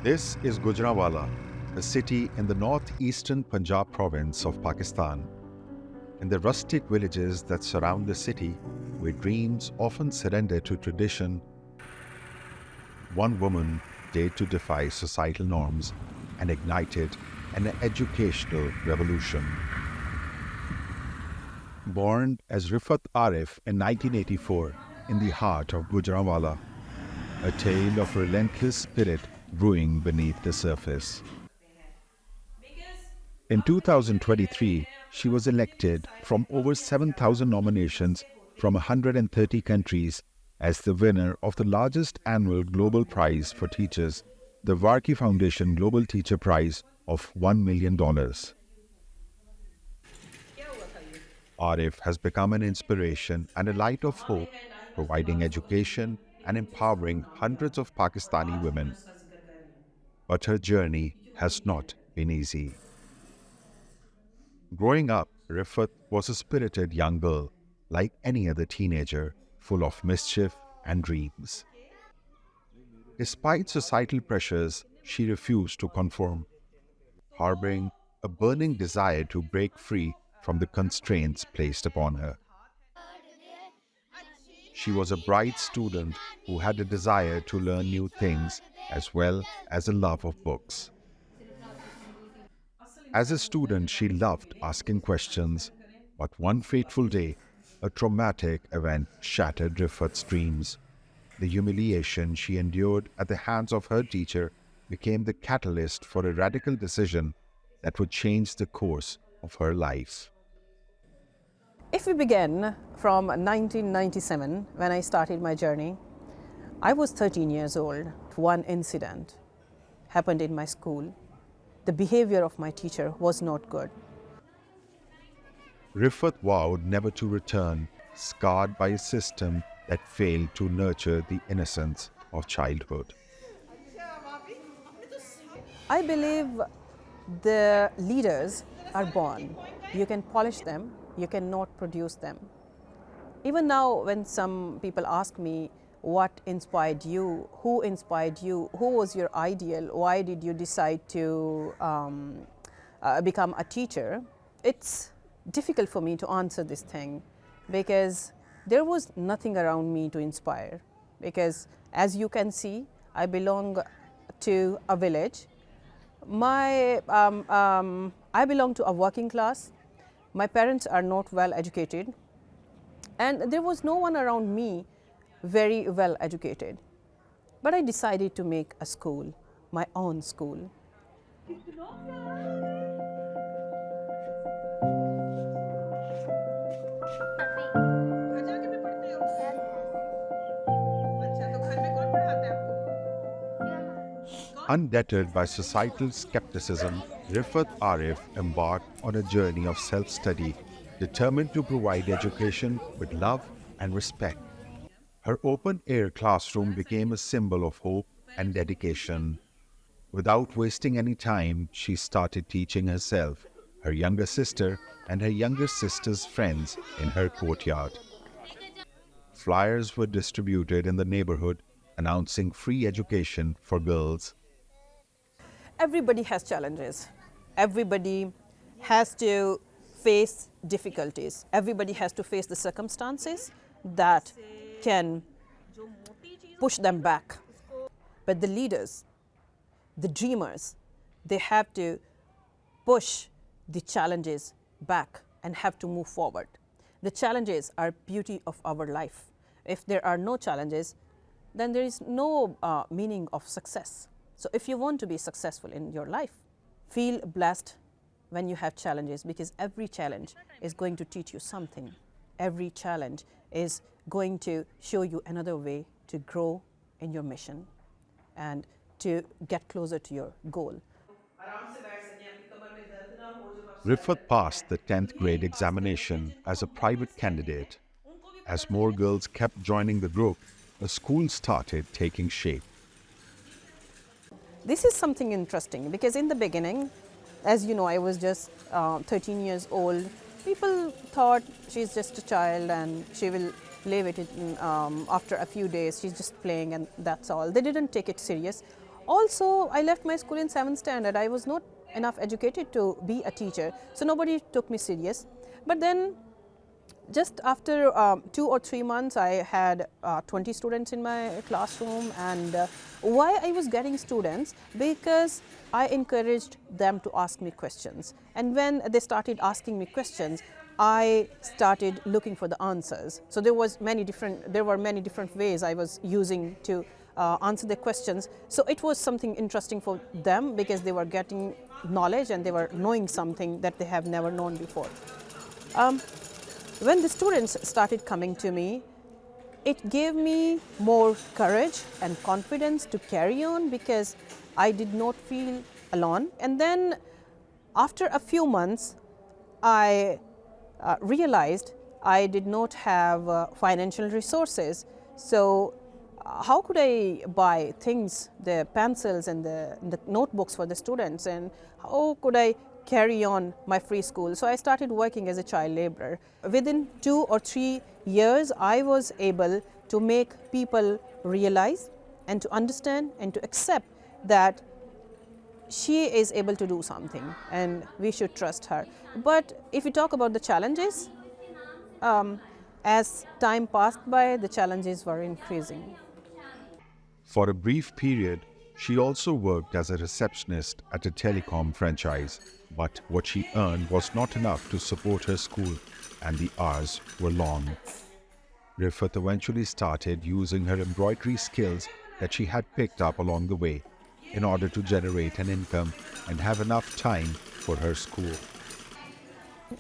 This is Gujranwala, a city in the northeastern Punjab province of Pakistan. In the rustic villages that surround the city, where dreams often surrender to tradition, one woman dared to defy societal norms and ignited an educational revolution. Born as Rifat Arif in 1984 in the heart of Gujranwala, a tale of relentless spirit brewing beneath the surface. In 2023, she was elected from over 7,000 nominations from 130 countries as the winner of the largest annual global prize for teachers, the Varkey Foundation Global Teacher Prize of $1 million. Arif has become an inspiration and a light of hope, providing education and empowering hundreds of Pakistani women. But her journey has not been easy. Growing up, Rifat was a spirited young girl, like any other teenager, full of mischief and dreams. Despite societal pressures, she refused to conform, harboring a burning desire to break free from the constraints placed upon her. She was a bright student who had a desire to learn new things as well as a love of books. As a student, she loved asking questions, but one fateful day, a traumatic event shattered Rifat's dreams. The humiliation she endured at the hands of her teacher became the catalyst for a radical decision that would change the course of her life. If we begin from 1997, when I started my journey, I was 13 years old. One incident happened in my school. The behavior of my teacher was not good. Rifat vowed never to return, scarred by a system that failed to nurture the innocence of childhood. I believe the leaders are born. You can polish them, you cannot produce them. Even now, when some people ask me, what inspired you, who was your ideal, why did you decide to become a teacher, it's difficult for me to answer this thing because there was nothing around me to inspire. Because as you can see, I belong to a village. I belong to a working class. My parents are not well educated, and there was no one around me very well educated. But I decided to make a school, my own school. Undeterred by societal skepticism, Rifat Arif embarked on a journey of self-study, determined to provide education with love and respect. Her open-air classroom became a symbol of hope and dedication. Without wasting any time, she started teaching herself, her younger sister, and her younger sister's friends in her courtyard. Flyers were distributed in the neighborhood announcing free education for girls. Everybody has challenges. Everybody has to face difficulties. Everybody has to face the circumstances that can push them back. But the leaders, the dreamers, they have to push the challenges back and have to move forward. The challenges are beauty of our life. If there are no challenges, then there is no meaning of success. So if you want to be successful in your life, feel blessed when you have challenges, because every challenge is going to teach you something. Every challenge is going to show you another way to grow in your mission and to get closer to your goal. Rifat passed the 10th grade examination as a private candidate. As more girls kept joining the group, a school started taking shape. This is something interesting because in the beginning, as you know, I was just 13 years old. People thought she's just a child and she will leave it after a few days. She's just playing and that's all. They didn't take it serious. Also, I left my school in 7th standard. I was not enough educated to be a teacher, so nobody took me serious. But then just after 2 or 3 months, I had 20 students in my classroom. And why I was getting students? Because I encouraged them to ask me questions. And when they started asking me questions, I started looking for the answers. So there were many different ways I was using to answer their questions. So it was something interesting for them because they were getting knowledge and they were knowing something that they have never known before. When the students started coming to me, it gave me more courage and confidence to carry on because I did not feel alone. And then after a few months, I realized I did not have financial resources. So how could I buy things, the pencils and the notebooks for the students, and how could I carry on my free school? So I started working as a child laborer. Within 2 or 3 years, I was able to make people realize and to understand and to accept that she is able to do something and we should trust her. But if we talk about the challenges, as time passed by, the challenges were increasing. For a brief period, she also worked as a receptionist at a telecom franchise, but what she earned was not enough to support her school, and the hours were long. Rifat eventually started using her embroidery skills that she had picked up along the way in order to generate an income and have enough time for her school.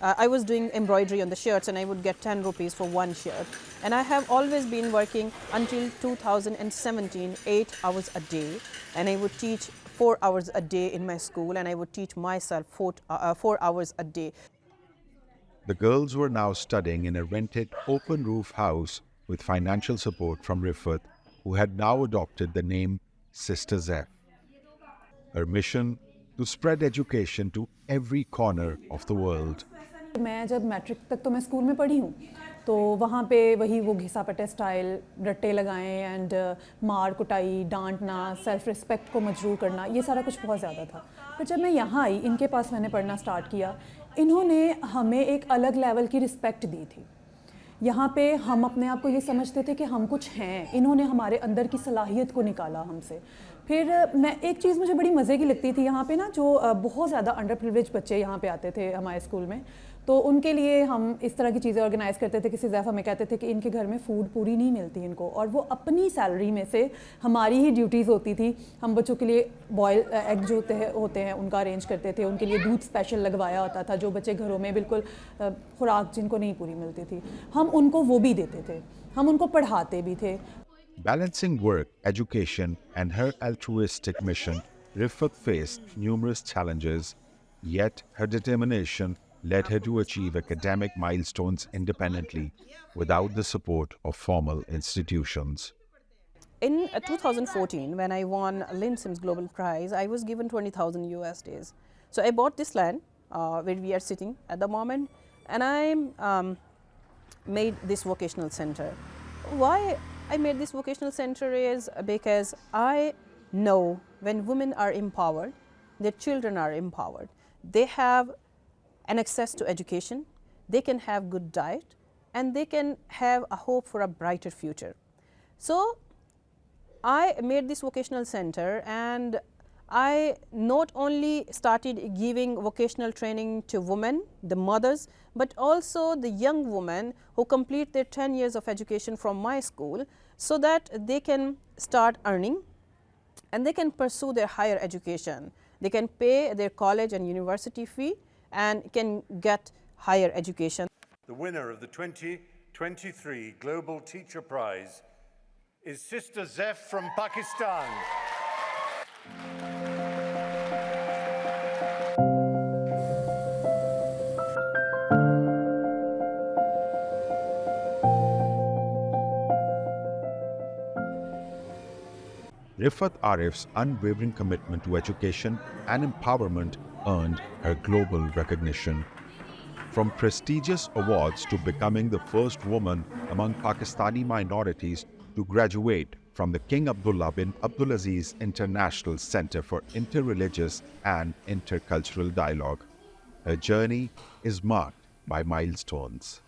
I was doing embroidery on the shirts and I would get 10 rupees for one shirt. And I have always been working until 2017, 8 hours a day. And I would teach 4 hours a day in my school, and I would teach myself 4 hours a day. The girls were now studying in a rented open roof house with financial support from Rifat, who had now adopted the name Sister Zef. Her mission to spread education to every corner of the world. मैं जब matric तक तो मैं school में पढ़ी हूँ, तो वहाँ पे वही वो घिसा पटे स्टाइल, रट्टे लगाएं एंड मार कुटाई, डांटना, सेल्फ रिस्पेक्ट को मजरूह करना, ये सारा कुछ बहुत ज़्यादा था. फिर जब मैं यहाँ आई, इनके पास मैंने पढ़ना स्टार्ट किया, इन्होंने हमें एक अलग लेवल की रिस्पेक्ट दी थी. यहाँ पे हम अपने आप को ये समझते थे कि हम कुछ हैं. इन्होंने हमारे अंदर की सलाहियत को निकाला हमसे. फिर मैं एक चीज़ मुझे बड़ी मज़े की लगती थी यहाँ पे ना, जो बहुत ज़्यादा अंडर प्रिविलेज बच्चे यहाँ पे आते थे हमारे स्कूल में, तो उनके लिए हम इस तरह की चीज़ें ऑर्गेनाइज़ करते थे. किसी ज़ैफ़ा में कहते थे कि इनके घर में फ़ूड पूरी नहीं मिलती इनको, और वो अपनी सैलरी में से, हमारी ही ड्यूटीज़ होती थी, हम बच्चों के लिए बॉयल एग जो होते हैं उनका अरेंज करते थे. उनके लिए दूध स्पेशल लगवाया होता था, जो बच्चे घरों में बिल्कुल खुराक जिनको नहीं पूरी मिलती थी, हम उनको वो भी देते थे, हम उनको पढ़ाते भी थे. Balancing work, education, and her altruistic mission, Rifat faced numerous challenges, yet her determination led her to achieve academic milestones independently without the support of formal institutions. In 2014, when I won Lynn Sims Global Prize, I was given 20,000 USDs. So I bought this land where we are sitting at the moment, and I made this vocational center. Why I made this vocational center is because I know when women are empowered, their children are empowered. They have an access to education, they can have good diet, and they can have a hope for a brighter future. So I made this vocational center, and I not only started giving vocational training to women, the mothers, but also the young women who complete their 10 years of education from my school, so that they can start earning and they can pursue their higher education. They can pay their college and university fee and can get higher education. The winner of the 2023 Global Teacher Prize is Sister Zef from Pakistan. Rifat Arif's unwavering commitment to education and empowerment earned her global recognition. From prestigious awards to becoming the first woman among Pakistani minorities to graduate from from the King Abdullah bin Abdulaziz International Center for Interreligious and Intercultural Dialogue. Her journey is marked by milestones.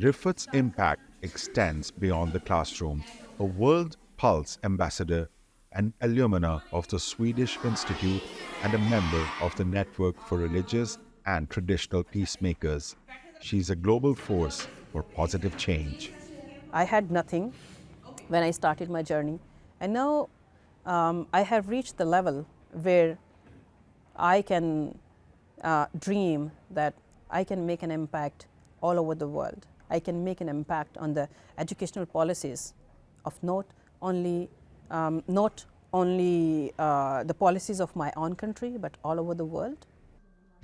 Rifat's impact extends beyond the classroom. A World Pulse Ambassador, an alumna of the Swedish Institute, and a member of the Network for Religious and Traditional Peacemakers. She's a global force for positive change. I had nothing when I started my journey, and now I have reached the level where I can dream that I can make an impact all over the world. I can make an impact on the educational policies of not only the policies of my own country, but all over the world.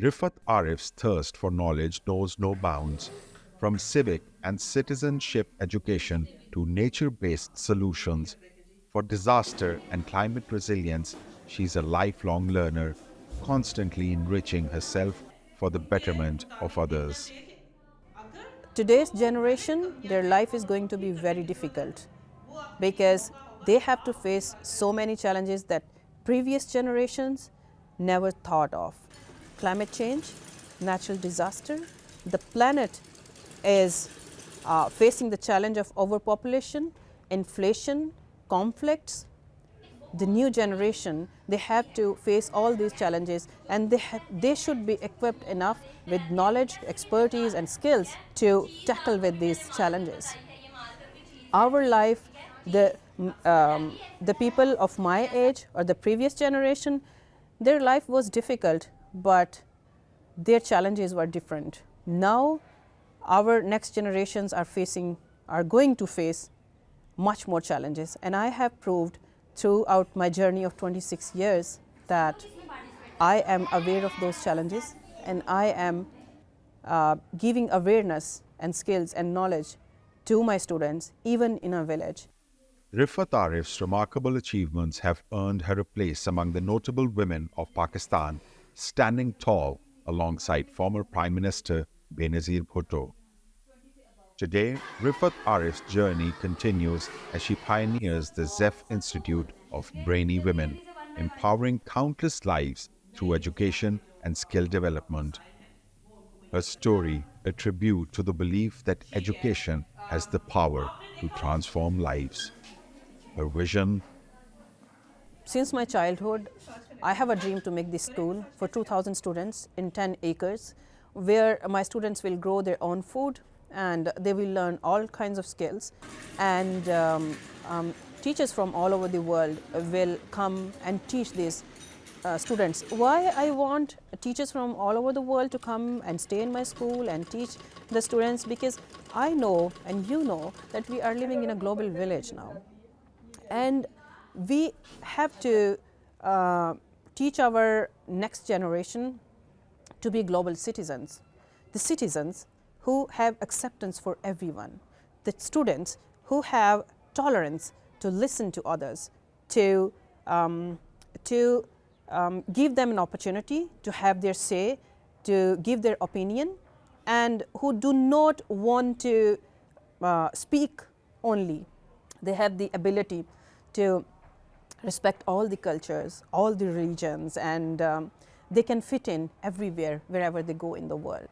Rifat Arif's thirst for knowledge knows no bounds. From civic and citizenship education to nature-based solutions, for disaster and climate resilience, she's a lifelong learner, constantly enriching herself for the betterment of others. Today's generation, their life is going to be very difficult because they have to face so many challenges that previous generations never thought of. Climate change, natural disaster, the planet is facing the challenge of overpopulation, inflation, conflicts. The new generation, they have to face all these challenges, and they should be equipped enough with knowledge, expertise and skills to tackle with these challenges. Our life, the people of my age or the previous generation, their life was difficult, but their challenges were different. Now our next generations are going to face much more challenges, and I have proved throughout my journey of 26 years that I am aware of those challenges, and I am giving awareness and skills and knowledge to my students, even in a village. Rifat Arif's remarkable achievements have earned her a place among the notable women of Pakistan, standing tall alongside former Prime Minister Benazir Bhutto. Today, Rifat Arif's journey continues as she pioneers the ZEF Institute of Brainy Women, empowering countless lives through education and skill development. Her story, a tribute to the belief that education has the power to transform lives. Her vision. Since my childhood, I have a dream to make this school for 2,000 students in 10 acres, where my students will grow their own food and they will learn all kinds of skills, and teachers from all over the world will come and teach these students. Why I want teachers from all over the world to come and stay in my school and teach the students? Because I know and you know that we are living in a global village now, and we have to teach our next generation to be global citizens, the citizens who have acceptance for everyone, the students who have tolerance to listen to others, to give them an opportunity to have their say, to give their opinion, and who do not want to speak only. They have the ability to respect all the cultures, all the religions, and they can fit in everywhere, wherever they go in the world.